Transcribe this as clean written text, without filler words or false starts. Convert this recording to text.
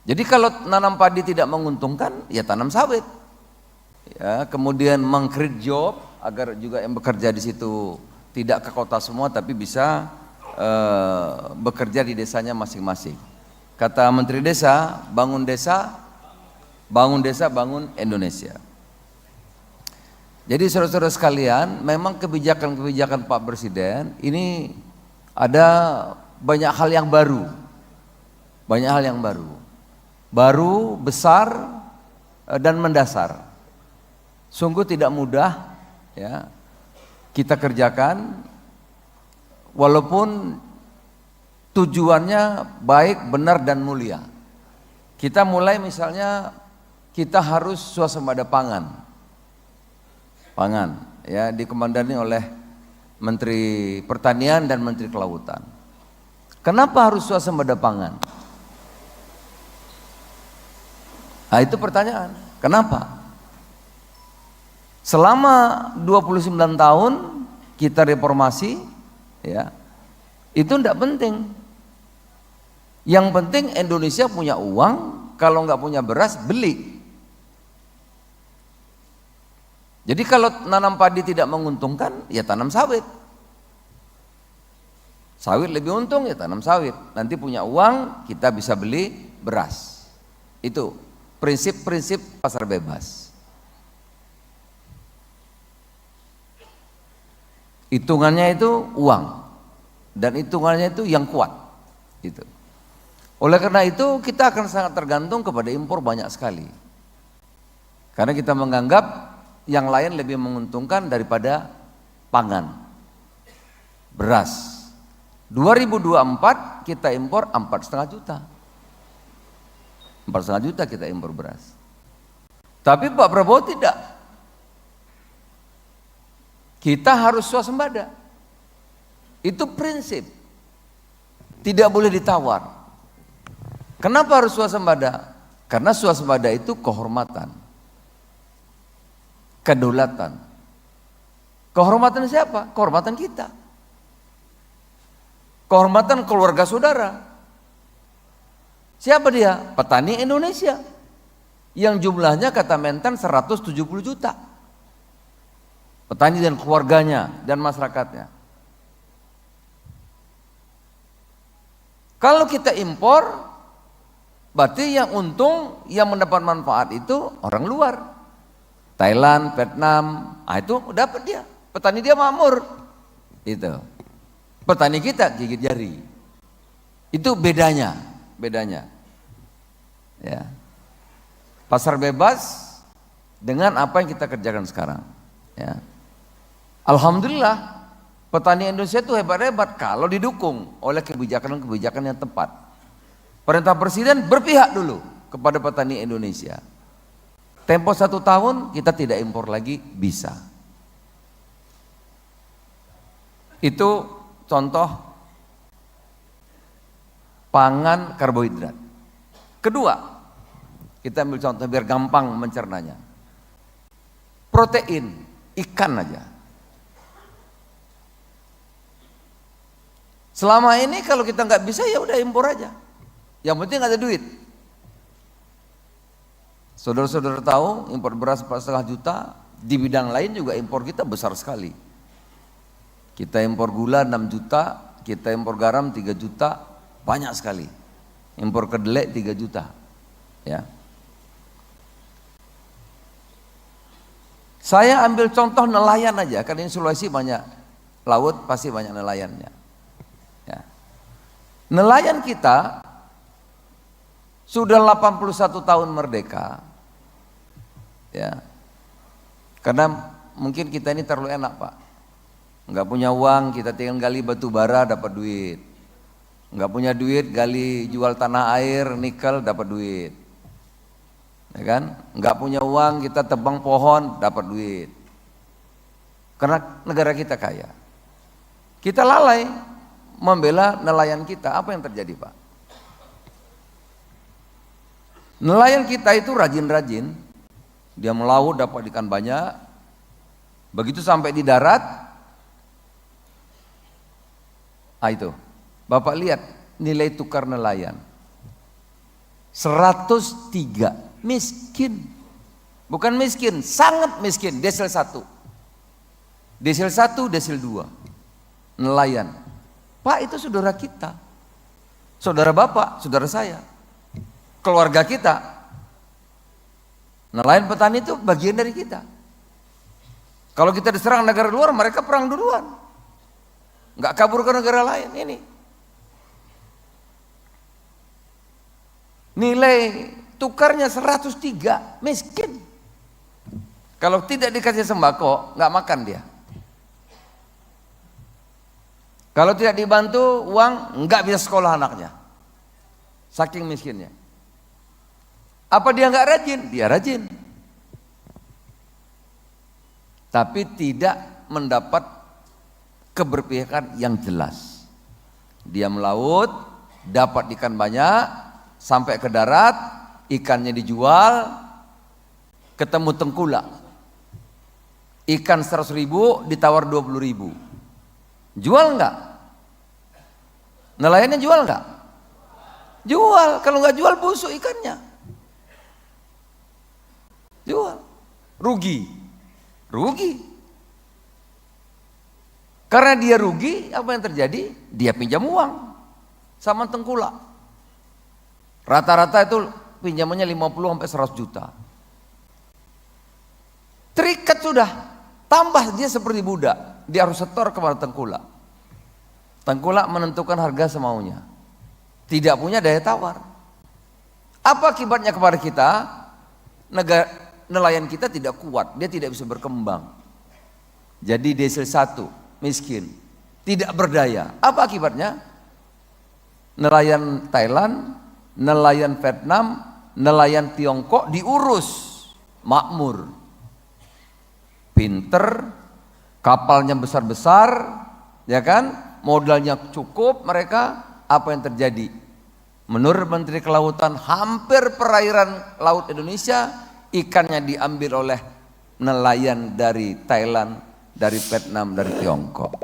Jadi kalau nanam padi tidak menguntungkan, ya tanam sawit. Ya, kemudian meng-create job agar juga yang bekerja di situ tidak ke kota semua, tapi bisa bekerja di desanya masing-masing. Kata Menteri Desa, bangun desa, bangun Indonesia. Jadi saudara-saudara sekalian, memang kebijakan-kebijakan Pak Presiden ini ada banyak hal yang baru. Banyak hal yang baru, besar, dan mendasar. Sungguh tidak mudah ya kita kerjakan, walaupun tujuannya baik, benar, dan mulia. Kita mulai misalnya, kita harus swasembada pangan ya, dikomandani oleh Menteri Pertanian dan Menteri Kelautan. Kenapa harus swasembada pangan? Nah itu pertanyaan, kenapa? Selama 29 tahun kita reformasi ya, itu tidak penting. Yang penting Indonesia punya uang, kalau nggak punya beras beli. Jadi kalau nanam padi tidak menguntungkan, ya tanam sawit. Sawit lebih untung, ya tanam sawit. Nanti punya uang, kita bisa beli beras. Itu prinsip-prinsip pasar bebas. Hitungannya itu uang, dan hitungannya itu yang kuat. Gitu. Oleh karena itu kita akan sangat tergantung kepada impor banyak sekali. Karena kita menganggap yang lain lebih menguntungkan daripada pangan, beras. 2024 kita impor 4,5 juta. 4,5 juta kita impor beras. Tapi Pak Prabowo tidak. Kita harus swasembada. Itu prinsip. Tidak boleh ditawar. Kenapa harus swasembada? Karena swasembada itu kehormatan. Kedaulatan. Kehormatan siapa? Kehormatan kita. Kehormatan keluarga saudara. Siapa dia? Petani Indonesia. Yang jumlahnya kata Mentan 170 juta. Petani dan keluarganya dan masyarakatnya. Kalau kita impor, berarti yang untung, yang mendapat manfaat itu orang luar. Thailand, Vietnam, itu dapat dia. Petani dia makmur. Itu. Petani kita gigit jari. Itu bedanya. Ya. Pasar bebas dengan apa yang kita kerjakan sekarang. Ya. Alhamdulillah, petani Indonesia itu hebat-hebat kalau didukung oleh kebijakan-kebijakan yang tepat. Perintah Presiden berpihak dulu kepada petani Indonesia. Tempo 1 tahun kita tidak impor lagi, bisa. Itu contoh pangan karbohidrat. Kedua, kita ambil contoh biar gampang mencernanya. Protein, ikan aja. Selama ini kalau kita nggak bisa ya udah impor aja. Yang penting ada duit. Saudara-saudara tahu impor beras 4,5 juta, di bidang lain juga impor kita besar sekali. Kita impor gula 6 juta, kita impor garam 3 juta, banyak sekali. Impor kedelai 3 juta. Ya. Saya ambil contoh nelayan aja, karena di Sulawesi banyak laut, pasti banyak nelayannya. Ya. Nelayan kita sudah 81 tahun merdeka. Ya. Karena mungkin kita ini terlalu enak, Pak. Enggak punya uang, kita tinggal gali batu bara dapat duit. Enggak punya duit, gali jual tanah air, nikel dapat duit. Ya kan? Enggak punya uang, kita tebang pohon dapat duit. Karena negara kita kaya. Kita lalai membela nelayan kita. Apa yang terjadi, Pak? Nelayan kita itu rajin-rajin. Dia melaut dapat ikan banyak. Begitu sampai di darat, itu Bapak lihat nilai tukar nelayan. 103. Miskin. Bukan miskin, sangat miskin. Desil 1. Desil 1, desil 2. Nelayan. Pak, itu saudara kita. Saudara bapak, saudara saya. Keluarga kita. Nelayan petani itu bagian dari kita. Kalau kita diserang negara luar, mereka perang duluan. Nggak kabur ke negara lain ini. Nilai tukarnya 103, miskin. Kalau tidak dikasih sembako, nggak makan dia. Kalau tidak dibantu uang, nggak bisa sekolah anaknya. Saking miskinnya. Apa dia nggak rajin? Dia rajin. Tapi tidak mendapat keberpihakan yang jelas. Dia melaut, dapat ikan banyak, sampai ke darat, ikannya dijual, ketemu tengkulak. Ikan 100.000 ditawar 20.000. Jual enggak? Nelayannya jual enggak? Jual. Kalau enggak jual busuk ikannya. Jual. Rugi. Rugi. Karena dia rugi, apa yang terjadi? Dia pinjam uang sama tengkulak. Rata-rata itu pinjamannya 50 sampai 100 juta. Terikat sudah, tambah dia seperti budak. Dia harus setor kepada tengkulak. Tengkulak menentukan harga semaunya. Tidak punya daya tawar. Apa akibatnya kepada kita? Nelayan kita tidak kuat, dia tidak bisa berkembang. Jadi desil 1, miskin, tidak berdaya. Apa akibatnya? Nelayan Thailand, nelayan Vietnam, nelayan Tiongkok diurus, makmur, pinter, kapalnya besar-besar, ya kan, modalnya cukup mereka. Apa yang terjadi? Menurut Menteri Kelautan, hampir perairan laut Indonesia ikannya diambil oleh nelayan dari Thailand, dari Vietnam, dari Tiongkok.